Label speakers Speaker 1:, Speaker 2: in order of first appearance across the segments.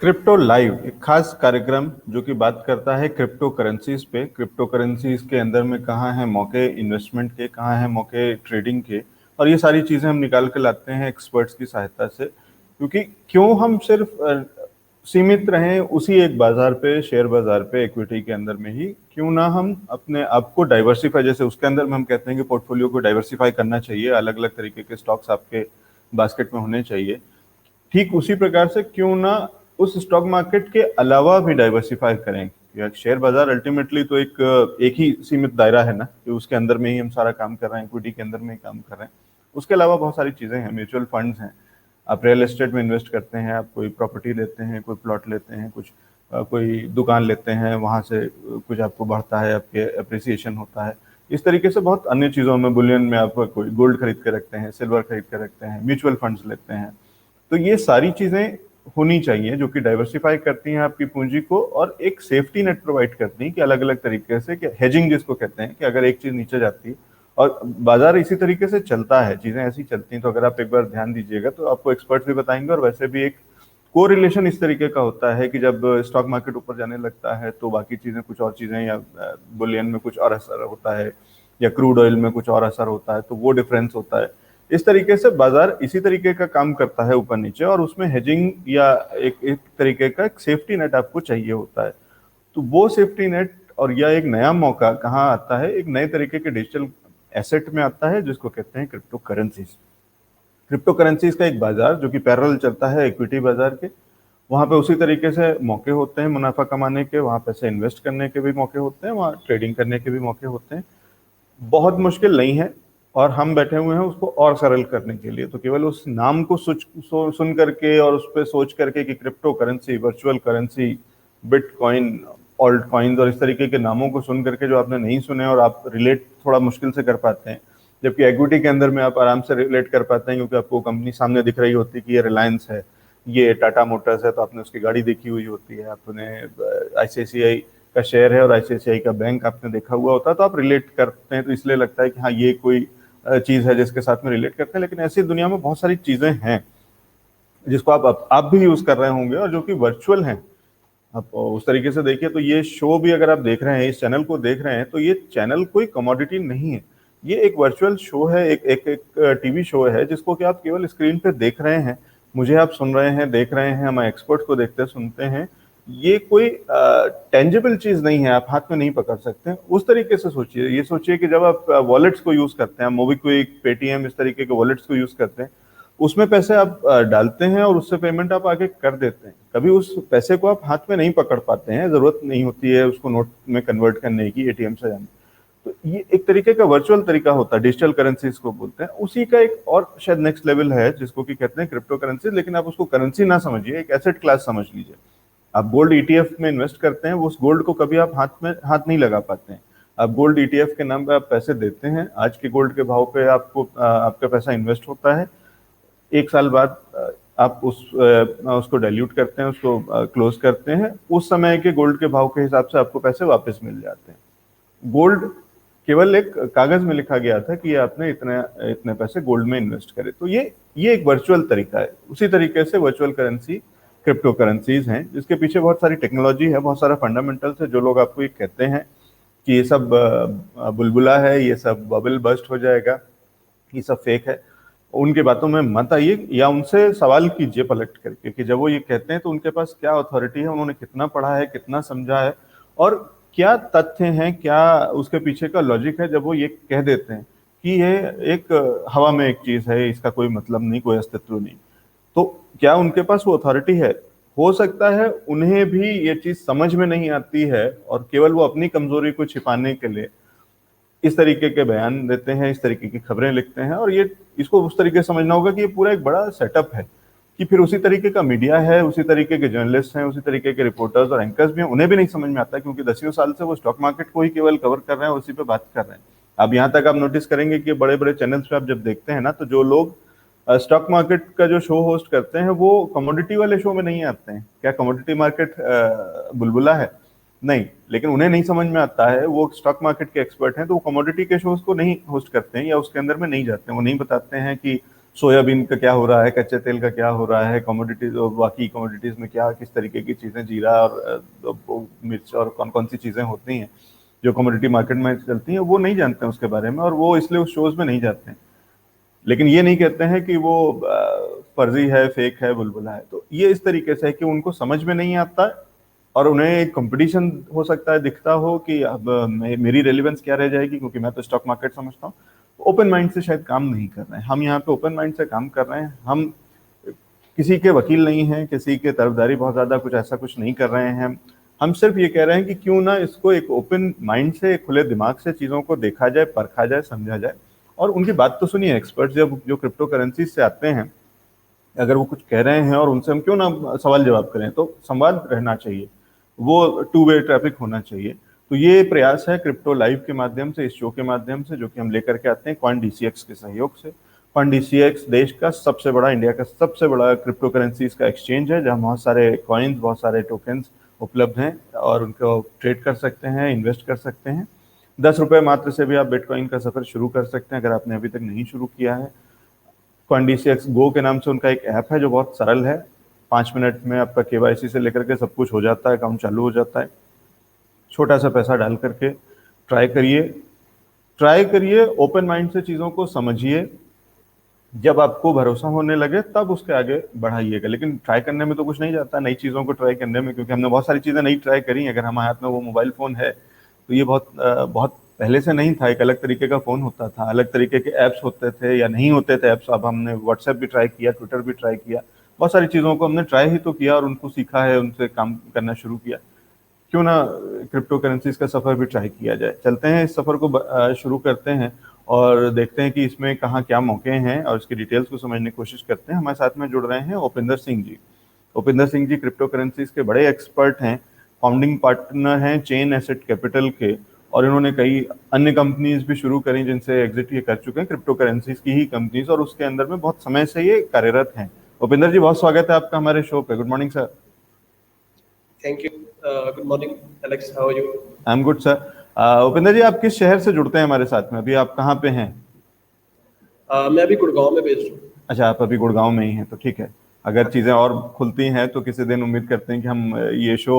Speaker 1: Crypto live एक खास कार्यक्रम जो कि बात करता है क्रिप्टो करेंसीज पे। क्रिप्टो करेंसीज के अंदर में कहाँ हैं मौके इन्वेस्टमेंट के, कहाँ हैं मौके ट्रेडिंग के, और ये सारी चीज़ें हम निकाल के लाते हैं एक्सपर्ट्स की सहायता से। क्योंकि क्यों हम सिर्फ सीमित रहें उसी एक बाजार पे, शेयर बाजार पे, इक्विटी के अंदर में ही, क्यों ना हम अपने आप को डाइवर्सिफाई, जैसे उसके अंदर में हम कहते हैं कि पोर्टफोलियो को डाइवर्सिफाई करना चाहिए, अलग अलग तरीके के स्टॉक्स आपके बास्केट में होने चाहिए। ठीक उसी प्रकार से क्यों ना उस स्टॉक मार्केट के अलावा भी डाइवर्सिफाई करें। या शेयर बाजार अल्टीमेटली तो एक ही सीमित दायरा है ना, कि उसके अंदर में ही हम सारा काम कर रहे हैं, इक्विटी के अंदर में ही काम कर रहे हैं। उसके अलावा बहुत सारी चीज़ें हैं, म्यूचुअल फंड्स हैं, आप रियल एस्टेट में इन्वेस्ट करते हैं, आप कोई प्रॉपर्टी लेते हैं, कोई प्लॉट लेते हैं, कुछ कोई दुकान लेते हैं, वहाँ से कुछ आपको बढ़ता है, आपके अप्रिसिएशन होता है। इस तरीके से बहुत अन्य चीज़ों में, बुलियन में आप कोई गोल्ड खरीद के रखते हैं, सिल्वर खरीद के रखते हैं, म्यूचुअल फंड्स लेते हैं। तो ये सारी चीज़ें होनी चाहिए जो कि डाइवर्सिफाई करती हैं आपकी पूंजी को, और एक सेफ्टी नेट प्रोवाइड करती हैं कि अलग अलग तरीके से, कि हेजिंग जिसको कहते हैं, कि अगर एक चीज़ नीचे जाती है, और बाजार इसी तरीके से चलता है, चीज़ें ऐसी चलती हैं। तो अगर आप एक बार ध्यान दीजिएगा तो आपको एक्सपर्ट्स भी बताएंगे, और वैसे भी एक कोरिलेशन इस तरीके का होता है कि जब स्टॉक मार्केट ऊपर जाने लगता है तो बाकी चीज़ें, कुछ और चीज़ें, या बुलियन में कुछ और असर होता है, या क्रूड ऑयल में कुछ और असर होता है, तो वो डिफरेंस होता है। इस तरीके से बाजार इसी तरीके का काम करता है ऊपर नीचे, और उसमें हेजिंग या एक तरीके का एक सेफ्टी नेट आपको चाहिए होता है। तो वो सेफ्टी नेट और या एक नया मौका कहाँ आता है, एक नए तरीके के डिजिटल एसेट में आता है, जिसको कहते हैं क्रिप्टो करेंसीज। क्रिप्टो करेंसीज का एक बाजार जो कि पैरेलल चलता है इक्विटी बाजार के, वहाँ पे उसी तरीके से मौके होते हैं मुनाफा कमाने के, वहाँ पैसे इन्वेस्ट करने के भी मौके होते हैं, वहाँ ट्रेडिंग करने के भी मौके होते हैं। बहुत मुश्किल नहीं है, और हम बैठे हुए हैं उसको और सरल करने के लिए। तो केवल उस नाम को सुन करके और उस पर सोच करके कि crypto currency, virtual currency, bitcoin, alt coins और इस तरीके के नामों को सुन करके जो आपने नहीं सुने और आप रिलेट थोड़ा मुश्किल से कर पाते हैं, जबकि इक्विटी के अंदर में आप आराम से रिलेट कर पाते हैं, क्योंकि आपको कंपनी सामने दिख रही होती है कि ये रिलायंस है, ये टाटा मोटर्स है, तो आपने उसकी गाड़ी देखी हुई होती है, आपने आईसीआईसीआई का शेयर है और आईसीआईसीआई का बैंक आपने देखा हुआ होता है, तो आप रिलेट करते हैं। तो इसलिए लगता है कि हाँ, ये कोई चीज़ है जिसके साथ में रिलेट करते हैं। लेकिन ऐसी दुनिया में बहुत सारी चीज़ें हैं जिसको आप भी यूज़ कर रहे होंगे, और जो कि वर्चुअल हैं। आप उस तरीके से देखिए तो ये शो भी अगर आप देख रहे हैं, इस चैनल को देख रहे हैं, तो ये चैनल कोई कमोडिटी नहीं है। ये एक वर्चुअल शो है, एक टीवी शो है, जिसको कि आप केवल स्क्रीन पे देख रहे हैं, मुझे आप सुन रहे हैं, देख रहे हैं, हमारे एक्सपर्ट्स को देखते सुनते हैं। ये कोई टेंजिबल चीज नहीं है, आप हाथ में नहीं पकड़ सकते। उस तरीके से सोचिए, ये सोचिए कि जब आप वॉलेट्स को यूज करते हैं, मोबीक्विक, पेटीएम, इस तरीके के वॉलेट्स को यूज करते हैं, उसमें पैसे आप डालते हैं और उससे पेमेंट आप आगे कर देते हैं। कभी उस पैसे को आप हाथ में नहीं पकड़ पाते हैं, जरूरत नहीं होती है उसको नोट में कन्वर्ट करने की, एटीएम से जाने। तो ये एक तरीके का वर्चुअल तरीका होता है, डिजिटल करेंसीज को बोलते हैं। उसी का एक और शायद नेक्स्ट लेवल है जिसको कि कहते हैं क्रिप्टो करेंसी। लेकिन आप उसको करेंसी ना समझिए, एक एसेट क्लास समझ लीजिए। आप गोल्ड ईटीएफ में इन्वेस्ट करते हैं, उस गोल्ड को कभी आप हाथ नहीं लगा पाते हैं। आप गोल्ड ईटीएफ के नाम पे आप पैसे देते हैं, आज के गोल्ड के भाव पे आपको आपका पैसा इन्वेस्ट होता है। एक साल बाद आप उसको डाइल्यूट करते हैं, उसको क्लोज करते हैं, उस समय के गोल्ड के भाव के हिसाब से आपको पैसे वापस मिल जाते हैं। गोल्ड केवल एक कागज में लिखा गया था कि आपने इतने इतने पैसे गोल्ड में इन्वेस्ट करे। तो ये एक वर्चुअल तरीका है। उसी तरीके से वर्चुअल करेंसी क्रिप्टो करेंसीज हैं, जिसके पीछे बहुत सारी टेक्नोलॉजी है, बहुत सारा फंडामेंटल्स है। जो लोग आपको ये कहते हैं कि ये सब बुलबुला है, ये सब बबल बस्ट हो जाएगा, ये सब फेक है, उनकी बातों में मत आइए, या उनसे सवाल कीजिए पलट करके कि जब वो ये कहते हैं तो उनके पास क्या अथॉरिटी है, उन्होंने कितना पढ़ा है, कितना समझा है, और क्या तथ्य हैं, क्या उसके पीछे का लॉजिक है जब वो ये कह देते हैं कि ये एक हवा में एक चीज है, इसका कोई मतलब नहीं, कोई अस्तित्व नहीं। तो क्या उनके पास वो अथॉरिटी है? हो सकता है उन्हें भी ये चीज समझ में नहीं आती है, और केवल वो अपनी कमजोरी को छिपाने के लिए इस तरीके के बयान देते हैं, इस तरीके की खबरें लिखते हैं। और ये इसको उस तरीके से समझना होगा कि ये पूरा एक बड़ा सेटअप है, कि फिर उसी तरीके का मीडिया है, उसी तरीके के जर्नलिस्ट हैं, उसी तरीके के रिपोर्टर्स और एंकर्स भी हैं, उन्हें भी नहीं समझ में आता, क्योंकि दसियों साल से वो स्टॉक मार्केट को ही केवल कवर कर रहे हैं, उसी पे बात कर रहे हैं। अब यहाँ तक आप नोटिस करेंगे कि बड़े बड़े चैनल्स पे आप जब देखते हैं ना, तो जो लोग स्टॉक मार्केट का जो शो होस्ट करते हैं, वो कमोडिटी वाले शो में नहीं आते हैं। क्या कमोडिटी मार्केट बुलबुला है? नहीं। लेकिन उन्हें नहीं समझ में आता है, वो स्टॉक मार्केट के एक्सपर्ट हैं, तो वो कमोडिटी के शोज को नहीं होस्ट करते हैं या उसके अंदर में नहीं जाते हैं। वो नहीं बताते हैं कि सोयाबीन का क्या हो रहा है, कच्चे तेल का क्या हो रहा है, कमोडिटीज और बाकी कमोडिटीज में क्या किस तरीके की चीज़ें, जीरा और मिर्च और कौन कौन सी चीज़ें होती हैं जो कमोडिटी मार्केट में चलती हैं, वो नहीं जानते हैं उसके बारे में, और वो इसलिए उस शोज़ में नहीं जाते हैं। लेकिन ये नहीं कहते हैं कि वो फर्जी है, फेक है, बुलबुला है। तो ये इस तरीके से है कि उनको समझ में नहीं आता, और उन्हें एक कंपटीशन हो सकता है दिखता हो कि अब मेरी रेलिवेंस क्या रह जाएगी, क्योंकि मैं तो स्टॉक मार्केट समझता हूँ। ओपन माइंड से शायद काम नहीं कर रहे हैं। हम यहाँ पे ओपन माइंड से काम कर रहे हैं। हम किसी के वकील नहीं हैं, किसी के तरफदारी बहुत ज़्यादा कुछ ऐसा कुछ नहीं कर रहे हैं। हम सिर्फ ये कह रहे हैं कि क्यों ना इसको एक ओपन माइंड से, खुले दिमाग से चीज़ों को देखा जाए, परखा जाए, समझा जाए। और उनकी बात तो सुनिए, एक्सपर्ट जब जो क्रिप्टो करेंसी से आते हैं, अगर वो कुछ कह रहे हैं और उनसे हम क्यों ना सवाल जवाब करें, तो संवाद रहना चाहिए, वो टू वे ट्रैफिक होना चाहिए। तो ये प्रयास है क्रिप्टो लाइव के माध्यम से, इस शो के माध्यम से, जो कि हम लेकर के आते हैं क्वांट डीसीएक्स के सहयोग से। क्वांट डीसीएक्स देश का सबसे बड़ा, इंडिया का सबसे बड़ा क्रिप्टो करेंसीज का एक्सचेंज है, जहाँ बहुत सारे कॉइन्स, बहुत सारे टोकन्स उपलब्ध हैं और उनको ट्रेड कर सकते हैं, इन्वेस्ट कर सकते हैं। 10 रुपये मात्र से भी आप बिटकॉइन का सफर शुरू कर सकते हैं, अगर आपने अभी तक नहीं शुरू किया है। क्वांडीसीएक्स गो के नाम से उनका एक ऐप है जो बहुत सरल है। 5 मिनट में आपका केवाईसी से लेकर के सब कुछ हो जाता है, अकाउंट चालू हो जाता है। छोटा सा पैसा डाल करके ट्राई करिए, ट्राई करिए, ओपन माइंड से चीज़ों को समझिए। जब आपको भरोसा होने लगे तब उसके आगे बढ़ाइएगा। लेकिन ट्राई करने में तो कुछ नहीं जाता, नई चीज़ों को ट्राई करने में, क्योंकि हमने बहुत सारी चीज़ें नई ट्राई करी। अगर हमारे हाथ में वो मोबाइल फ़ोन है तो ये बहुत पहले से नहीं था। एक अलग तरीके का फ़ोन होता था, अलग तरीके के ऐप्स होते थे या नहीं होते थे ऐप्स। अब हमने व्हाट्सएप भी ट्राई किया, ट्विटर भी ट्राई किया, बहुत सारी चीज़ों को हमने ट्राई ही तो किया और उनको सीखा है, उनसे काम करना शुरू किया। क्यों ना क्रिप्टो करेंसीज का सफ़र भी ट्राई किया जाए। चलते हैं, इस सफ़र को शुरू करते हैं और देखते हैं कि इसमें कहाँ क्या मौके हैं, और इसकी डिटेल्स को समझने की कोशिश करते हैं। हमारे साथ में जुड़ रहे हैं उपिंदर सिंह जी। उपिंदर सिंह जी क्रिप्टो करेंसीज के बड़े एक्सपर्ट हैं, फाउंडिंग पार्टनर हैं चेन एसेट कैपिटल के, और इन्होंने कई अन्य कंपनीज भी शुरू करी जिनसे एग्जिट ये कर चुके हैं, क्रिप्टो करेंसीज की ही कंपनीज, और उसके अंदर में बहुत समय से ये कार्यरत हैं। उपिंदर जी, बहुत स्वागत है आपका हमारे शो पे। Good morning sir.
Speaker 2: Thank you. Good morning Alex, how are you?
Speaker 1: I am good sir. Upinder ji, आप किस शहर से जुड़ते हैं हमारे साथ में? अभी आप कहाँ पे हैं?
Speaker 2: मैं अभी गुड़गांव में बेस्ड हूँ।
Speaker 1: अच्छा, आप अभी गुड़गांव में ही हैं, तो ठीक है। अगर चीज़ें और खुलती हैं तो किसी दिन उम्मीद करते हैं कि हम ये शो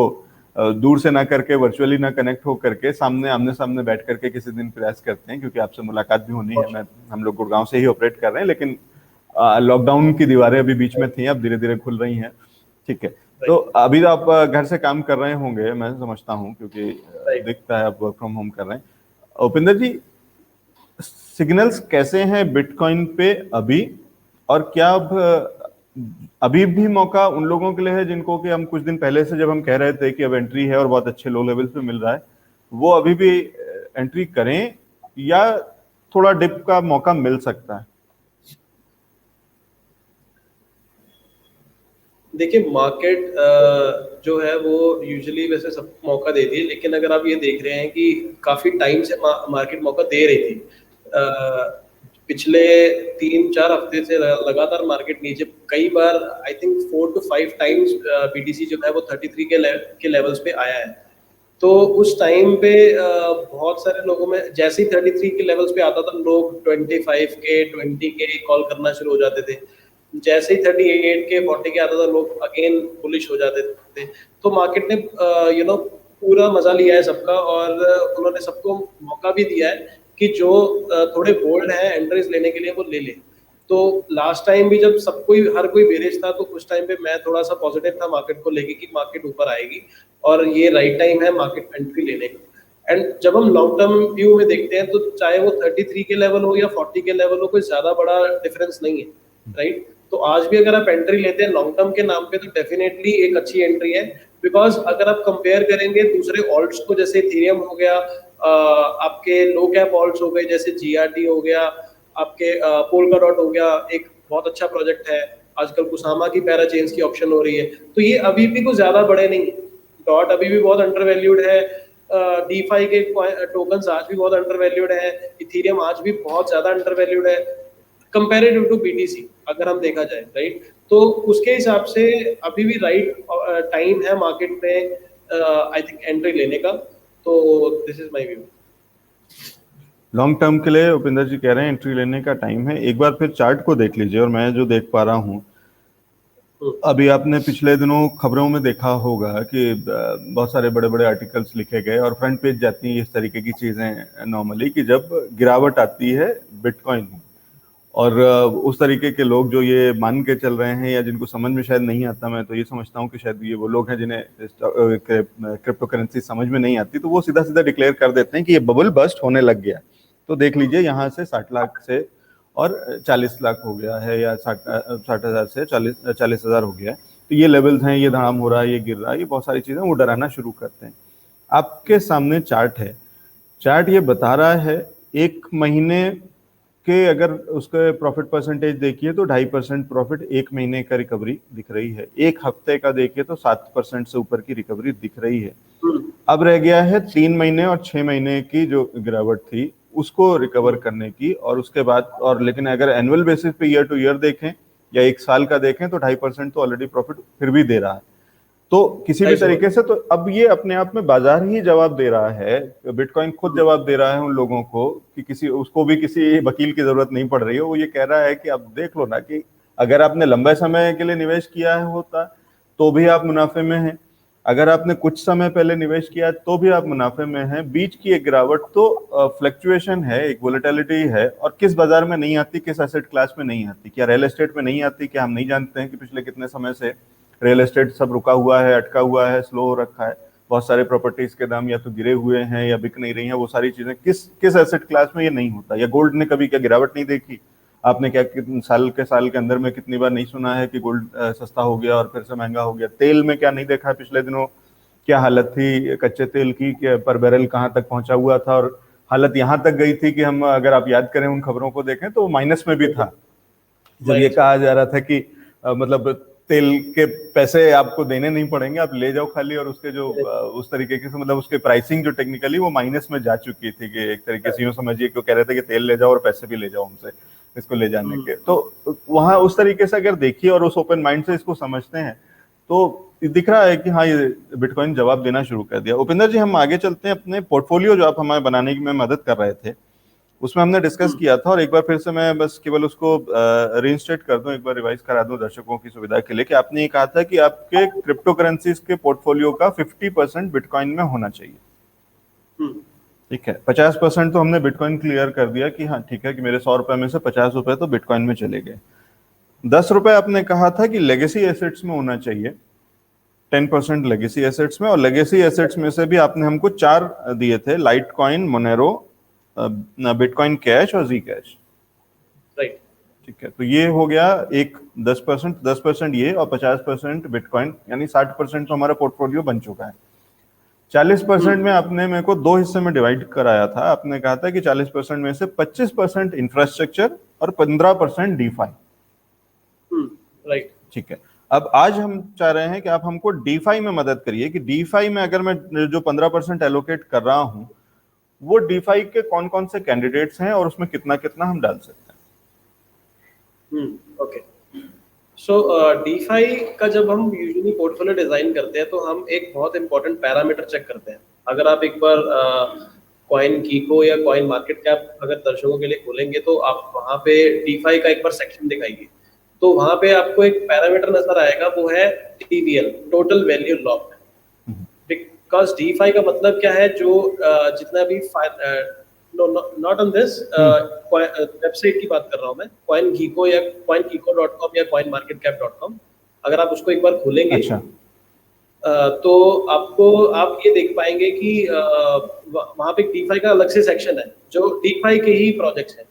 Speaker 1: दूर से ना करके, वर्चुअली ना कनेक्ट हो करके, सामने आमने सामने बैठ करके किसी दिन प्रयास करते हैं, क्योंकि आपसे मुलाकात भी होनी है। हम लोग गुड़गांव से ही ऑपरेट कर रहे हैं, लेकिन लॉकडाउन की दीवारें अभी बीच में थी, अब धीरे धीरे खुल रही हैं। ठीक है, तो अभी तो आप घर से काम कर रहे होंगे, मैं समझता हूँ, क्योंकि दिखता है आप वर्क फ्रॉम होम कर रहे हैं। उपिंदर जी, सिग्नल्स कैसे हैं बिटकॉइन पे अभी, और क्या अब अभी भी मौका उन लोगों के लिए है जिनको कि हम कुछ दिन पहले से जब हम कह रहे थे कि अब एंट्री है और बहुत अच्छे लो लेवल्स पे मिल रहा है, वो अभी भी एंट्री करें, या थोड़ा डिप का मौका मिल सकता है?
Speaker 2: देखिए, मार्केट जो है वो यूजुअली वैसे सबको मौका देती है, लेकिन अगर आप ये देख रहे हैं कि काफ़ी टाइम से मार्केट मौका दे रही थी। पिछले 3-4 हफ्ते से लगातार मार्केट नीचे, कई बार I think 4 to 5 times BTC जो है वो 33 के लेवल्स पे आया है। तो उस टाइम पे बहुत सारे लोगों में जैसे ही 33 के लेवल्स पे आता था, लोग 25 के 20 के कॉल करना शुरू हो जाते थे। जैसे ही 38 के 40 के आता था, लोग अगेन बुलिश हो जाते थे। तो मार्केट ने पूरा मजा लिया है सबका, और उन्होंने सबको मौका भी दिया है कि जो थोड़े बोल्ड है एंट्रीज लेने के लिए वो ले ले। तो लास्ट टाइम भी जब सब कोई, हर कोई बेरिश था, तो उस टाइम पे मैं थोड़ा सा पॉजिटिव था मार्केट को लेके कि मार्केट ऊपर आएगी और ये राइट टाइम है मार्केट एंट्री लेने का। एंड जब हम लॉन्ग टर्म व्यू में देखते हैं, तो चाहे वो 33 के लेवल हो या 40 के लेवल हो, कोई ज्यादा बड़ा डिफरेंस नहीं है, राइट? तो आज भी अगर आप एंट्री लेते हैं लॉन्ग टर्म के नाम पे, तो डेफिनेटली एक अच्छी एंट्री है। बिकॉज अगर आप कंपेयर करेंगे दूसरे ऑल्ट्स को, जैसे इथेरियम हो गया, आपके लो कैप ऑल्ट्स हो गए जैसे जीआरटी हो गया, आपके पोल्का डॉट हो गया, एक बहुत अच्छा प्रोजेक्ट है। आजकल कुसामा की पैरा चेन्स की ऑप्शन हो रही है, तो ये अभी भी कुछ ज्यादा बड़े नहीं है। डॉट अभी भी बहुत अंडर वैल्यूड है, डीफाई के टोकन्स आज भी बहुत अंडर वैल्यूड है, इथेरियम आज भी बहुत ज्यादा अंडर वैल्यूड है कंपेरेटिव टू बीटीसी, अगर हम देखा जाए, राइट? तो उसके हिसाब से अभी भी राइट टाइम है मार्केट में आई थिंक एंट्री लेने का। तो this is my view.
Speaker 1: Long term के लिए उपिंदर जी कह रहे हैं एंट्री लेने का टाइम है। एक बार फिर चार्ट को देख लीजिए, और मैं जो देख पा रहा हूँ, अभी आपने पिछले दिनों खबरों में देखा होगा कि बहुत सारे बड़े बड़े आर्टिकल्स लिखे गए और फ्रंट पेज जाती हैं इस तरीके की चीजें नॉर्मली, कि जब गिरावट आती है बिटकॉइन में, और उस तरीके के लोग जो ये मान के चल रहे हैं या जिनको समझ में शायद नहीं आता, मैं तो ये समझता हूँ कि शायद ये वो लोग हैं जिन्हें क्रिप्टो करेंसी समझ में नहीं आती, तो वो सीधा सीधा डिक्लेयर कर देते हैं कि ये बबल बस्ट होने लग गया। तो देख लीजिए यहाँ से 60 लाख से और 40 लाख हो गया है, या 60 हजार से 40,000 हो गया है। तो ये लेवल्स हैं, ये धड़ाम हो रहा है, ये गिर रहा है, ये बहुत सारी चीजें वो डराना शुरू करते हैं। आपके सामने चार्ट है, चार्ट ये बता रहा है एक महीने के अगर उसके प्रॉफिट परसेंटेज देखिए तो 2.5% प्रॉफिट एक महीने का रिकवरी दिख रही है। एक हफ्ते का देखिए तो 7% से ऊपर की रिकवरी दिख रही है। अब रह गया है 3 महीने और 6 महीने की जो गिरावट थी उसको रिकवर करने की, और उसके बाद, और लेकिन अगर एनुअल बेसिस पे ईयर टू ईयर देखें या एक साल का देखें तो 2.5% तो ऑलरेडी प्रॉफिट फिर भी दे रहा है। तो किसी भी तरीके से, तो अब ये अपने आप में बाजार ही जवाब दे रहा है, बिटकॉइन खुद जवाब दे रहा है उन लोगों को कि किसी उसको भी किसी वकील की जरूरत नहीं पड़ रही है। वो ये कह रहा है कि अब देख लो ना कि अगर आपने लंबे समय के लिए निवेश किया है होता तो भी आप मुनाफे में हैं, अगर आपने कुछ समय पहले निवेश किया तो भी आप मुनाफे में हैं। बीच की एक गिरावट तो फ्लक्चुएशन है, एक वोलेटिलिटी है, और किस बाजार में नहीं आती, किस एसेट क्लास में नहीं आती? क्या रियल एस्टेट में नहीं आती? क्या हम नहीं जानते हैं कि पिछले कितने समय से रियल एस्टेट सब रुका हुआ है, अटका हुआ है, स्लो हो रखा है? बहुत सारे प्रॉपर्टीज के दाम या तो गिरे हुए हैं या बिक नहीं रही हैं। वो सारी चीजें किस किस एसेट क्लास में ये नहीं होता? या गोल्ड ने कभी क्या गिरावट नहीं देखी? आपने क्या साल के अंदर में कितनी बार नहीं सुना है कि गोल्ड सस्ता हो गया और फिर से महंगा हो गया? तेल में क्या नहीं देखा है पिछले दिनों क्या हालत थी कच्चे तेल की, कि पर बैरल कहाँ तक पहुंचा हुआ था, और हालत यहाँ तक गई थी कि हम, अगर आप याद करें उन खबरों को देखें तो माइनस में भी था, जब ये कहा जा रहा था कि मतलब तेल के पैसे आपको देने नहीं पड़ेंगे, आप ले जाओ खाली, और उसके जो उस तरीके से मतलब उसके प्राइसिंग जो टेक्निकली वो माइनस में जा चुकी थी, कि एक तरीके से यूं समझिए कि वो कह रहे थे कि तेल ले जाओ और पैसे भी ले जाओ हमसे इसको ले जाने के। तो वहां उस तरीके से अगर देखिए और उस ओपन माइंड से इसको समझते हैं तो दिख रहा है कि हाँ, ये बिटकॉइन जवाब देना शुरू कर दिया। उपिंदर जी, हम आगे चलते हैं। अपने पोर्टफोलियो जो आप हमें बनाने में मदद कर रहे थे उसमें हमने डिस्कस किया था, और एक बार फिर से मैं बस केवल उसको रीइंस्टेट कर दूं, एक बार रिवाइज करा दूं दर्शकों की सुविधा के लिए, कि आपने ये कहा था कि आपके क्रिप्टो करेंसीज के पोर्टफोलियो का 50% बिटकॉइन में होना चाहिए। ठीक है, 50% तो हमने बिटकॉइन क्लियर कर दिया कि हाँ ठीक है, कि मेरे 100 रुपए में से 50 रुपए तो बिटकॉइन में चले गए। 10 रुपए आपने कहा था कि लेगेसी एसेट्स में होना चाहिए, 10% लेगेसी एसेट्स में, और लेगेसी एसेट्स में से भी आपने हमको 4 दिए थे, light coin, Monero, bitcoin cash और जी कैश। राइट, ठीक है। तो ये हो गया एक 10% ये और 50% बिटकॉइन, यानी 60% तो हमारा पोर्टफोलियो बन चुका है। 40% में आपने मेरे को 2 हिस्से में डिवाइड कराया था। आपने कहा था कि 40% में से 25% इंफ्रास्ट्रक्चर और 15% डीफाई। राइट, ठीक है। अब आज हम चाह रहे हैं कि आप हमको डीफाई में मदद करिए, कि डीफाई में अगर मैं जो 15% एलोकेट कर रहा हूं वो डीफाई के कौन कौन से कैंडिडेट्स हैं और उसमें कितना कितना हम डाल सकते हैं।
Speaker 2: ओके, सो डीफाई का जब हम यूजुअली पोर्टफोलियो डिजाइन करते हैं तो हम एक बहुत इंपॉर्टेंट पैरामीटर चेक करते हैं। अगर आप एक बार कॉइन कीको या कॉइन मार्केट कैप अगर दर्शकों के लिए खोलेंगे तो आप वहां पे डीफाई का एक बार सेक्शन दिखाएंगे, तो वहां पे आपको एक पैरामीटर नजर आएगा, वो है TVL, total value locked. Because DeFi का मतलब क्या है, जो जितना भी नॉट ऑन दिस वेबसाइट की बात कर रहा हूं मैं, CoinGecko या CoinGecko.com या CoinMarketCap.com, अगर आप उसको एक बार खोलेंगे अच्छा। तो आप ये देख पाएंगे कि वहां पे डीफाई का अलग से सेक्शन है जो डीफाई के ही प्रोजेक्ट्स हैं,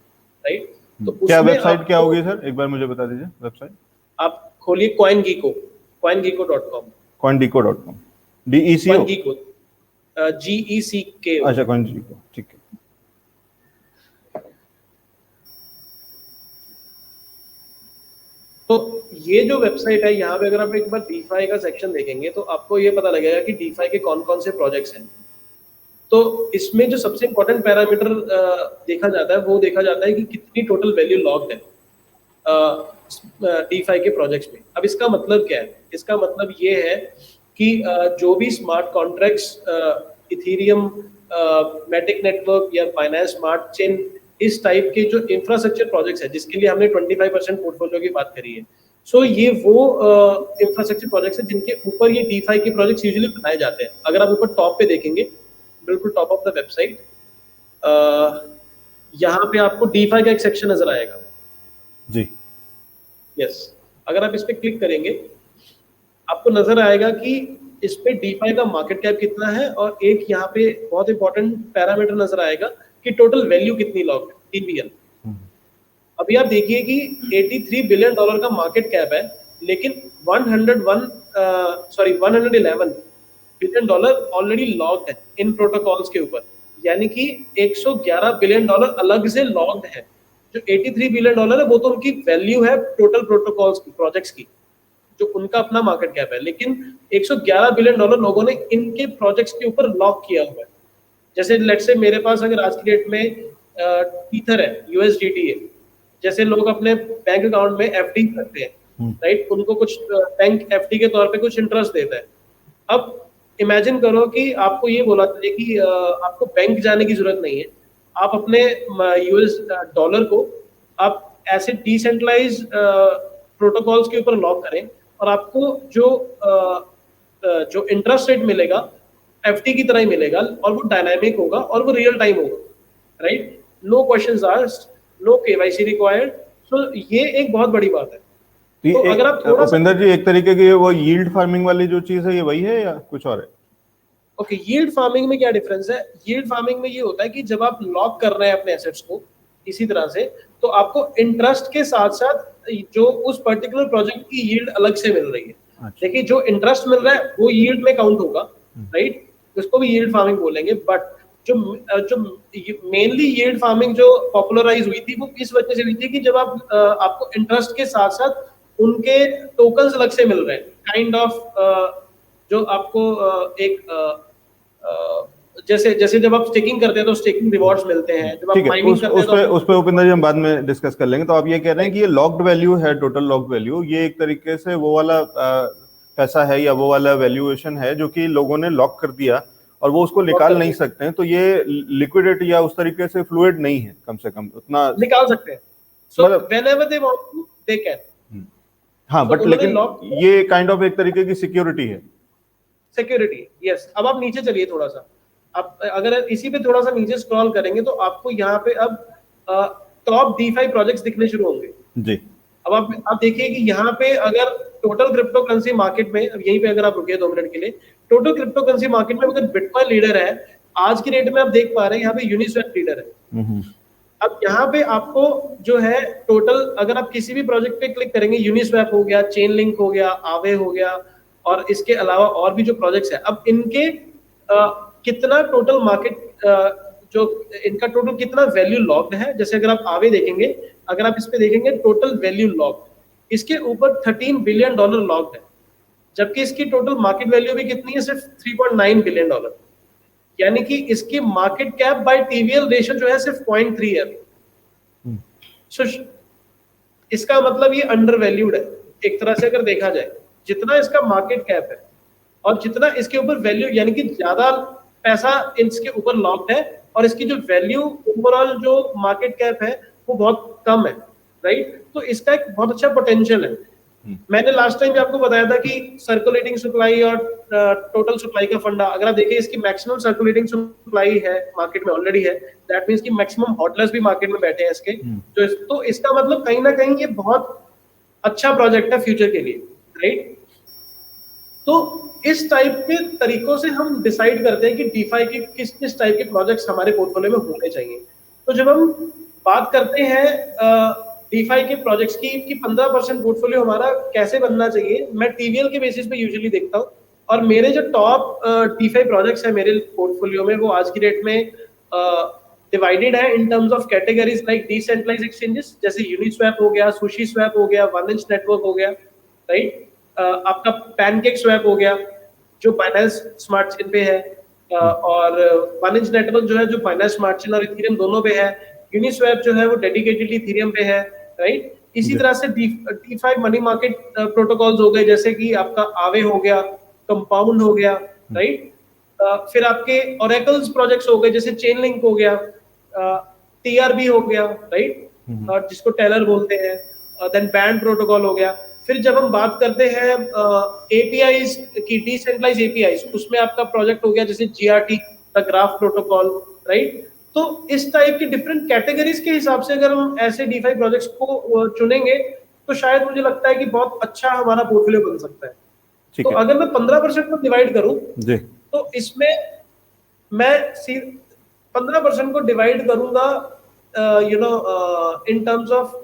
Speaker 2: राइट। तो
Speaker 1: क्या वेबसाइट क्या होगी सर, एक बार मुझे बता दीजिए वेबसाइट।
Speaker 2: आप खोलिए CoinGecko.com,
Speaker 1: CoinGecko.com, DECO,
Speaker 2: GECK,
Speaker 1: अच्छा CoinGecko, ठीक है।
Speaker 2: तो ये जो वेबसाइट है, यहाँ पे अगर आप एक बार डीफाई का सेक्शन देखेंगे तो आपको ये पता लगेगा कि डीफाई के कौन कौन से प्रोजेक्ट्स हैं। तो इसमें जो सबसे इंपॉर्टेंट पैरामीटर देखा जाता है वो देखा जाता है कि कितनी टोटल वैल्यू लॉक्ड है डीफाई के प्रोजेक्ट्स में। अब इसका मतलब क्या है? इसका मतलब ये है कि जो भी smart contracts Ethereum Matic network या फाइनेंस स्मार्ट चेन, इस टाइप के जो इंफ्रास्ट्रक्चर प्रोजेक्ट्स है जिसके लिए हमने 25% पोर्टफोलियो की बात करी है, सो ये वो इंफ्रास्ट्रक्चर प्रोजेक्ट्स हैं जिनके ऊपर ये DeFi के प्रोजेक्ट्स यूजुअली बनाए जाते हैं। अगर आप ऊपर टॉप पे देखेंगे, बिल्कुल टॉप ऑफ द वेबसाइट, यहाँ पे आपको DeFi का एक सेक्शन नजर आएगा
Speaker 1: जी।
Speaker 2: यस, अगर आप इस पे क्लिक करेंगे आपको नजर आएगा कि इस पे DeFi का मार्केट कैप कितना है, और एक यहाँ पे बहुत इंपॉर्टेंट पैरामीटर नजर आएगा कि टोटल वैल्यू कितनी लॉक्ड है, TVL। अभी आप देखिए कि $83 बिलियन का मार्केट कैप है, लेकिन 111 बिलियन ऑलरेडी लॉक्ड है इन प्रोटोकॉल्स के ऊपर, यानी कि $111 बिलियन अलग से लॉक्ड है। जो $83 बिलियन है वो तो उनकी वैल्यू है टोटल प्रोटोकॉल्स की, प्रोजेक्ट्स की, जो उनका अपना मार्केट कैप है, लेकिन $111 बिलियन लोगों ने इनके प्रोजेक्ट्स के ऊपर लॉक किया हुआ है। जैसे लेट्स से मेरे पास अगर आज की डेट में ईथर है, USDT है, जैसे लोग अपने बैंक अकाउंट में FD करते हैं, राइट, उनको कुछ बैंक FD के तौर पे कुछ इंटरेस्ट देता है। अब इमेजिन करो कि आपको ये बोला था कि आपको बैंक जाने की जरूरत नहीं है, आप अपने US डॉलर को आप ऐसे डिसेंट्रलाइज प्रोटोकॉल्स के ऊपर लॉक करें, और आपको जो इंटरेस्ट रेट मिलेगा FD की तरह ही मिलेगा, और वो डायनामिक होगा और वो रियल टाइम होगा, right, no questions asked, no KYC required. So ये एक बहुत बड़ी बात है। तो अगर आप थोड़ा
Speaker 1: उपेंद्र जी, एक तरीके की वो यील्ड फार्मिंग वाली जो चीज है, ये वही है या कुछ और है?
Speaker 2: ओके, यील्ड फार्मिंग में क्या डिफरेंस है? यील्ड फार्मिंग में ये होता है कि जब आप लॉक कर रहे हैं अपने एसेट्स को इसी तरह से, तो आपको इंटरेस्ट के साथ साथ जो उस पर्टिकुलर प्रोजेक्ट की यील्ड अलग से मिल रही है।
Speaker 1: अच्छा।
Speaker 2: देखिए, जो इंटरेस्ट मिल रहा है वो यील्ड में काउंट होगा, राइट, उसको भी यील्ड फार्मिंग बोलेंगे। बट जो मेनली यील्ड फार्मिंग जो पॉपुलराइज हुई थी वो इस वजह से हुई थी कि जब आपको इंटरेस्ट के साथ साथ उनके टोकन्स अलग से मिल रहे हैं, काइंड ऑफ जो आपको जैसे जब आप स्टेकिंग करते हैं तो स्टेकिंग रिवॉर्ड्स मिलते हैं, जब आप माइनिंग करते हैं
Speaker 1: उस पे उपेंद्र जी हम बाद में डिस्कस कर लेंगे। तो आप ये कह रहे हैं कि ये लॉक्ड वैल्यू है, टोटल लॉक्ड वैल्यू, ये एक तरीके से वो वाला पैसा है या वो वाला वैल्यूएशन है जो कि लोगों ने लॉक कर दिया और वो उसको निकाल नहीं सकते हैं। तो ये लिक्विडिटी या उस तरीके से फ्लूइड नहीं है, कम से कम उतना
Speaker 2: निकाल सकते हैं। So whenever they want to they can.
Speaker 1: हाँ, बट लेकिन ये काइंड ऑफ एक तरीके की सिक्योरिटी है।
Speaker 2: Security, yes. अब आप नीचे चलिए थोड़ा सा, आप अगर इसी पे थोड़ा सा नीचे स्क्रॉल करेंगे तो आपको यहाँ पे अब टॉप DeFi प्रोजेक्ट्स दिखने शुरू होंगे जी। अब आप देखिए कि यहाँ पे अगर टोटल क्रिप्टो करेंसी मार्केट में, अब यहीं पे अगर आप रुकिए 2 मिनट के लिए, टोटल क्रिप्टो करेंसी मार्केट में अगर बिटकॉइन लीडर है आज की डेट में, आप देख पा रहे हैं यहाँ पे यूनिस्वैप लीडर है। अब यहाँ पे आपको जो है टोटल, अगर आप किसी भी प्रोजेक्ट पे क्लिक करेंगे, यूनिस्वैप हो गया, चेन लिंक हो गया, आवे हो गया, और इसके अलावा और भी जो प्रोजेक्ट्स है, अब इनके कितना टोटल मार्केट, जो इनका टोटल कितना वैल्यू लॉक्ड है। जैसे अगर आप आवे देखेंगे, अगर आप इस पे देखेंगे टोटल वैल्यू लॉक्ड, इसके ऊपर $13 बिलियन लॉक्ड है, जबकि इसकी टोटल मार्केट वैल्यू भी कितनी है, सिर्फ $3.9 बिलियन, यानी कि इसकी market cap by TVL ratio जो है सिर्फ 0.3 है। सो इसका मतलब ये अंडर वैल्यूड है एक तरह से अगर देखा जाए। जितना इसका मार्केट कैप है और जितना इसके ऊपर वैल्यू, यानी कि ज्यादा पैसा इसके ऊपर लॉक्ड है, और इसकी जो वैल्यू ओवरऑल जो मार्केट कैप है वो बहुत कम है, राइट। तो इसका एक बहुत अच्छा पोटेंशियल है। मैंने लास्ट टाइम भी आपको बताया था कि सर्कुलेटिंग सप्लाई और टोटल सप्लाई का फंडा, अगर आप देखिए इसकी मैक्सिमम सर्कुलेटिंग सप्लाई है मार्केट में ऑलरेडी है, दैट मींस कि मैक्सिमम हॉटलेस भी मार्केट में बैठे हैं इसके। तो इसका मतलब कहीं ना कहीं ये बहुत अच्छा प्रोजेक्ट है फ्यूचर के लिए, राइट। तो इस टाइप के तरीकों से हम डिसाइड करते हैं कि DeFi के किस टाइप के प्रोजेक्ट्स हमारे पोर्टफोलियो में होने चाहिए। तो जब हम बात करते हैं DeFi के प्रोजेक्ट्स की 15% पोर्टफोलियो हमारा कैसे बनना चाहिए, मैं TVL के बेसिस पे यूजुअली देखता हूँ, और मेरे जो टॉप DeFi प्रोजेक्ट्स है मेरे पोर्टफोलियो में, वो आज की डेट में डिवाइडेड है in terms of categories like decentralized exchanges, जैसे यूनिस्वैप हो गया, सुशी स्वैप हो गया, 1inch नेटवर्क हो गया, राइट, आपका पैनकेक स्वैप हो गया जो बाइनेंस स्मार्ट चेन पे है, और 1inch नेटवर्क जो है जो बाइनेंस स्मार्ट चेन और इथेरियम दोनों पे है, यूनिस्वैप जो है वो डेडिकेटेडली इथेरियम पे है, राइट। इसी तरह से DeFi मनी मार्केट प्रोटोकॉल्स हो गए, जैसे कि आपका आवे हो गया, कंपाउंड हो गया, राइट, फिर आपके ओरेकल्स प्रोजेक्ट्स हो गए, जैसे चेन लिंक हो गया, टीआरबी हो गया, राइट, जिसको टेलर बोलते हैं, देन बैंड प्रोटोकॉल हो गया। फिर जब हम बात करते हैं एपीआईज की, डिसेंट्रलाइज एपीआईज, उसमें आपका प्रोजेक्ट हो गया जैसे GRT, the graph protocol, right. तो इस टाइप की डिफरेंट कैटेगरीज के हिसाब से अगर हम ऐसे डीफाई प्रोजेक्ट्स को चुनेंगे तो शायद मुझे लगता है कि बहुत अच्छा हमारा पोर्टफोलियो बन सकता है। तो
Speaker 1: है।
Speaker 2: अगर मैं 15% को डिवाइड करूं
Speaker 1: जी,
Speaker 2: तो इसमें मैं 15% को डिवाइड करूंगा इन terms of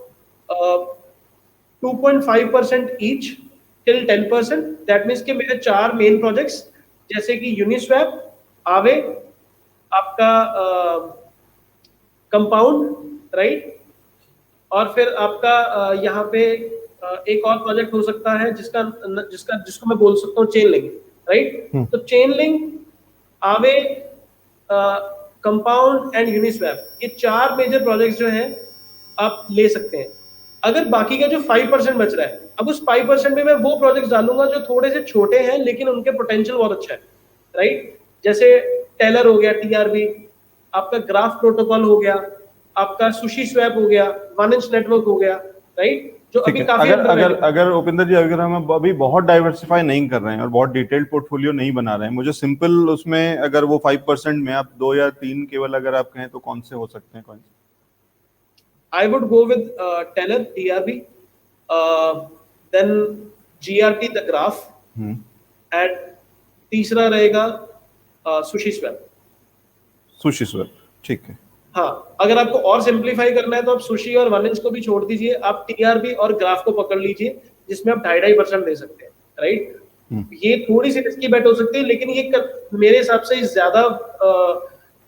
Speaker 2: 2.5% each till 10%। That means कि मेरे 4 मेन प्रोजेक्ट्स जैसे कि यूनिस्वैप, आवे, आपका कंपाउंड, राइट, और फिर आपका यहाँ पे एक और प्रोजेक्ट हो सकता है जिसको मैं बोल सकता हूँ चेन लिंक, राइट। तो चेन लिंक, आवे, कंपाउंड एंड यूनिस्वैप, ये 4 मेजर प्रोजेक्ट्स जो हैं आप ले सकते हैं। अगर बाकी का जो 5% बच रहा है, अब उस 5% में मैं वो प्रोजेक्ट्स डालूंगा जो थोड़े से छोटे हैं लेकिन उनके पोटेंशियल बहुत अच्छा है, राइट। जैसे टेलर हो गया, टीआरबी, आपका ग्राफ प्रोटोकॉल हो गया, आपका सुशी स्वैप हो गया, 1 इंच नेटवर्क हो गया, राइट, जो अभी काफी
Speaker 1: अगर अगर अगर उपिंदर जी, अगर हम अभी बहुत डाइवर्सिफाई नहीं कर रहे हैं और बहुत डिटेल्ड पोर्टफोलियो नहीं बना रहे हैं, मुझे सिंपल उसमें अगर वो 5% में आप 2 या 3 केवल अगर आप कहें तो कौन से हो सकते हैं, कौन से?
Speaker 2: I would go with Teller, TRB, then GRT, the graph, and तीसरा रहेगा सुशी स्वैप।
Speaker 1: सुशी स्वैप, ठीक है।
Speaker 2: हाँ, अगर आपको और सिंप्लीफाई करना है तो आप सुशी और 1 इंच को भी छोड़ दीजिए, आप टीआरबी और ग्राफ को पकड़ लीजिए जिसमें आप 2.5% दे सकते हैं, राइट। ये थोड़ी सी रिस्की बेट हो सकती है लेकिन ये मेरे हिसाब से ज्यादा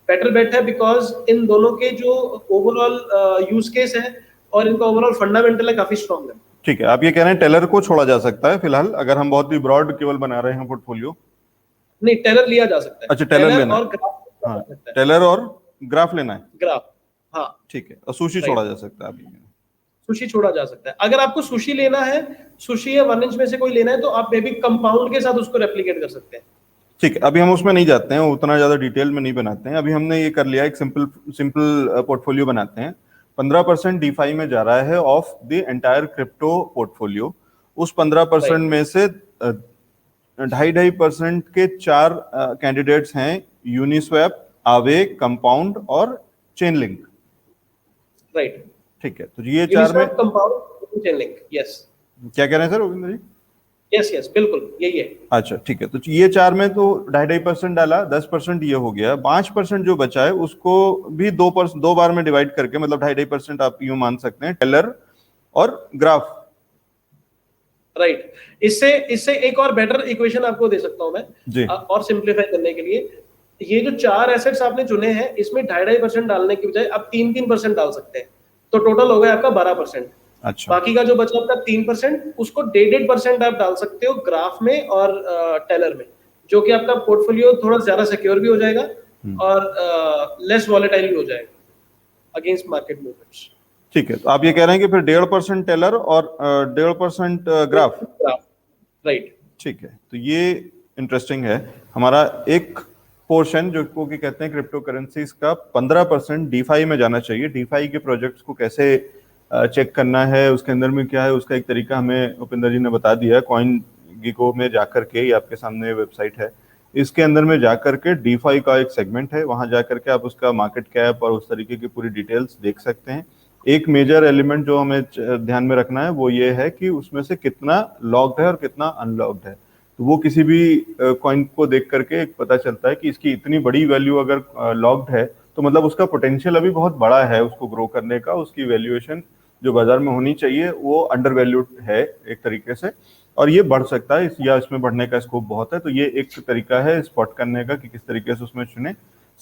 Speaker 2: बेटर बेट है, बिकॉज इन दोनों के जो ओवरऑल यूज केस है और इनका ओवरऑल फंडामेंटल है काफी स्ट्रॉन्ग है।
Speaker 1: ठीक है, आप ये कह रहे हैं टेलर को छोड़ा जा सकता है फिलहाल, अगर हम बहुत ही ब्रॉड केवल बना रहे हैं पोर्टफोलियो?
Speaker 2: नहीं, टेलर लिया जा सकता है।
Speaker 1: अच्छा, टेलर लेना
Speaker 2: और ग्राफ,
Speaker 1: हाँ, टेलर और ग्राफ लेना है,
Speaker 2: ग्राफ, हाँ,
Speaker 1: ठीक है। और सुशी छोड़ा जा सकता है?
Speaker 2: सुशी छोड़ा जा सकता है। अगर आपको सुशी लेना है, सुशी या 1 इंच में से कोई लेना है, तो आप मे बी कंपाउंड के साथ उसको रेप्लिकेट कर सकते हैं।
Speaker 1: ठीक है, अभी हम उसमें नहीं जाते हैं, उतना ज्यादा डिटेल में नहीं बनाते हैं। अभी हमने ये कर लिया, एक सिंपल पोर्टफोलियो बनाते हैं। 15% डीफाई में जा रहा है of the entire crypto portfolio. उस 15% में से 2.5% के 4 कैंडिडेट्स हैं, यूनिस्वैप, आवे, कंपाउंड और चेन लिंक,
Speaker 2: राइट।
Speaker 1: ठीक है। तो ये 4 में
Speaker 2: कंपाउंड, चेन लिंक, यस।
Speaker 1: क्या कह रहे हैं सर रविंद्र जी?
Speaker 2: यस, बिल्कुल यही है।
Speaker 1: अच्छा, ठीक है। तो ये 4 में तो 2.5% डाला, 10% ये हो गया। 5% जो बचा है उसको भी 2 बार में डिवाइड करके, मतलब 2.5% आप यूं मान सकते हैं, टेलर और ग्राफ,
Speaker 2: राइट। इससे एक और बेटर इक्वेशन आपको दे सकता हूं मैं
Speaker 1: जी।
Speaker 2: और सिंप्लीफाई करने के लिए, ये जो 4 एसेट्स आपने चुने हैं इसमें 2.5% डालने की बजाय आप 3% डाल सकते हैं, तो टोटल हो गया आपका 12%।
Speaker 1: अच्छा,
Speaker 2: बाकी का जो बचा आपका 3%, उसको 1.5% आप डाल सकते हो ग्राफ में और टेलर में, जो कि आपका पोर्टफोलियो थोड़ा ज्यादा सिक्योर भी हो जाएगा और लेस वॉलेटाइल भी हो जाएगा अगेंस्ट मार्केट मूवमेंट्स।
Speaker 1: ठीक है। तो आप ये कह रहे हैं कि फिर 1.5% टेलर और 1.5% ग्राफ,
Speaker 2: राइट।
Speaker 1: ठीक है। तो ये इंटरेस्टिंग है। हमारा एक पोर्शन जो को कि कहते हैं क्रिप्टो करेंसीज का 15% डीफाई में जाना चाहिए। डीफाई के प्रोजेक्ट्स को कैसे चेक करना है, उसके अंदर में क्या है, उसका एक तरीका हमें उपिंदर जी ने बता दिया है। कॉइन गिको में जाकर के, ये आपके सामने वेबसाइट है, इसके अंदर में जाकर के डीफाई का एक सेगमेंट है, वहां जाकर के आप उसका मार्केट कैप और उस तरीके की पूरी डिटेल्स देख सकते हैं। एक मेजर एलिमेंट जो हमें ध्यान में रखना है वो ये है कि उसमें से कितना लॉक्ड है और कितना अनलॉक्ड है। तो वो किसी भी कॉइन को देख करके पता चलता है कि इसकी इतनी बड़ी वैल्यू अगर लॉक्ड है तो मतलब उसका पोटेंशियल अभी बहुत बड़ा है उसको ग्रो करने का। उसकी वैल्यूएशन जो बाजार में होनी चाहिए वो अंडर वैल्यूड है एक तरीके से, और ये बढ़ सकता है या इसमें बढ़ने का स्कोप बहुत है। तो ये एक तरीका है स्पॉट करने का कि किस तरीके से उसमें चुने।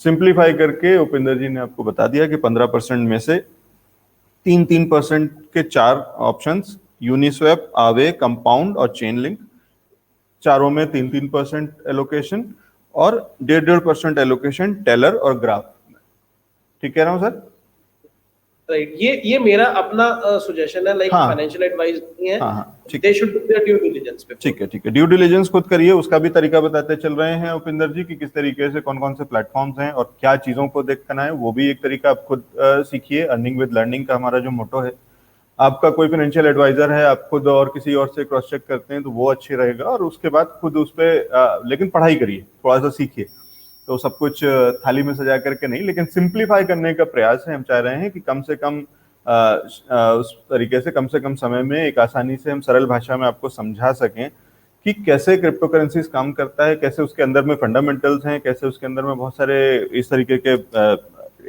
Speaker 1: सिंप्लीफाई करके उपिंदर जी ने आपको बता दिया कि 15% में से 3% के 4 ऑप्शंस, यूनिस्वैप, आवे, कंपाउंड और चेन लिंक, चारों में 3% एलोकेशन और 1.5% एलोकेशन टेलर और ग्राफ। ठीक कह रहा हूं सर?
Speaker 2: राइट, ये मेरा अपना सजेशन है, लाइक
Speaker 1: हाँ
Speaker 2: फाइनेंशियल एडवाइस नहीं है,
Speaker 1: हाँ हाँ ठीक
Speaker 2: they should do their due diligence पे।
Speaker 1: ठीक है ठीक है, ड्यू डिलिजेंस खुद करिए, उसका भी तरीका बताते चल रहे हैं उपिंदर जी कि किस तरीके से कौन कौन से प्लेटफॉर्म्स हैं और क्या चीज़ों को देखना है, वो भी एक तरीका आप खुद सीखिए। अर्निंग विद लर्निंग का हमारा जो मोटो है, आपका कोई फाइनेंशियल एडवाइजर है, आप खुद और किसी और से क्रॉस चेक करते हैं तो वो अच्छी रहेगा, और उसके बाद खुद उस पर लेकिन पढ़ाई करिए, थोड़ा सा सीखिए। तो सब कुछ थाली में सजा करके नहीं, लेकिन सिंप्लीफाई करने का प्रयास है। हम चाह रहे हैं कि कम उस तरीके से कम समय में एक आसानी से हम सरल भाषा में आपको समझा सकें कि कैसे क्रिप्टो करेंसीज काम करता है, कैसे उसके अंदर में फंडामेंटल्स हैं, कैसे उसके अंदर में बहुत सारे इस तरीके के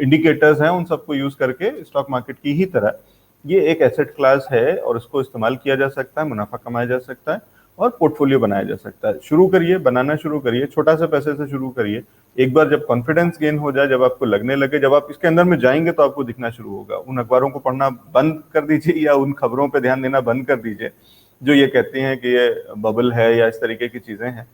Speaker 1: इंडिकेटर्स हैं, उन सबको यूज करके स्टॉक मार्केट की ही तरह ये एक एसेट क्लास है और इसको इस्तेमाल किया जा सकता है, मुनाफा कमाया जा सकता है और पोर्टफोलियो बनाया जा सकता है। शुरू करिए, बनाना शुरू करिए, छोटा सा पैसे से शुरू करिए। एक बार जब कॉन्फिडेंस गेन हो जाए, जब आपको लगने लगे, जब आप इसके अंदर में जाएंगे तो आपको दिखना शुरू होगा। उन अखबारों को पढ़ना बंद कर दीजिए या उन खबरों पर ध्यान देना बंद कर दीजिए जो ये कहती हैं कि ये बबल है या इस तरीके की चीजें हैं।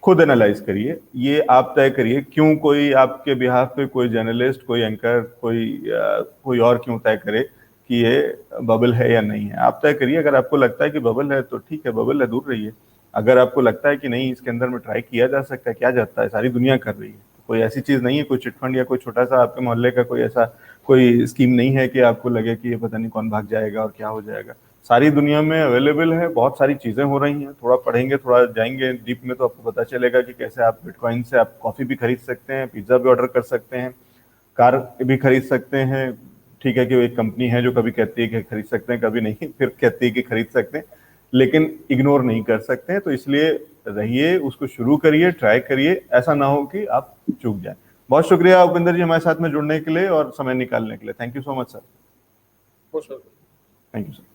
Speaker 1: खुद एनालाइज करिए, ये आप तय करिए, क्यों कोई आपके बिहाफ पे कोई जर्नलिस्ट, कोई एंकर, कोई और क्यों तय करे कि ये बबल है या नहीं है। आप तय करिए, अगर आपको लगता है कि बबल है तो ठीक है, बबल है, दूर रहिए। अगर आपको लगता है कि नहीं, इसके अंदर में ट्राई किया जा सकता है, क्या जाता है, सारी दुनिया कर रही है, कोई ऐसी चीज नहीं है, कोई चिटफंड या कोई छोटा सा आपके मोहल्ले का कोई ऐसा कोई स्कीम नहीं है कि आपको लगे कि ये पता नहीं कौन भाग जाएगा और क्या हो जाएगा। सारी दुनिया में अवेलेबल है, बहुत सारी चीजें हो रही हैं। थोड़ा पढ़ेंगे, थोड़ा जाएंगे डीप में तो आपको पता चलेगा कि कैसे आप बिटकॉइन से आप कॉफी भी खरीद सकते हैं, पिज्जा भी ऑर्डर कर सकते हैं, कार भी खरीद सकते हैं। ठीक है कि वो एक कंपनी है जो कभी कहती है कि खरीद सकते हैं, कभी नहीं, फिर कहती है कि खरीद सकते हैं, लेकिन इग्नोर नहीं कर सकते हैं। तो इसलिए रहिए, उसको शुरू करिए, ट्राई करिए, ऐसा ना हो कि आप चूक जाए। बहुत शुक्रिया उपिंदर जी हमारे साथ में जुड़ने के लिए और समय निकालने के लिए। Thank you so much sir.
Speaker 2: Most welcome.
Speaker 1: Thank you sir.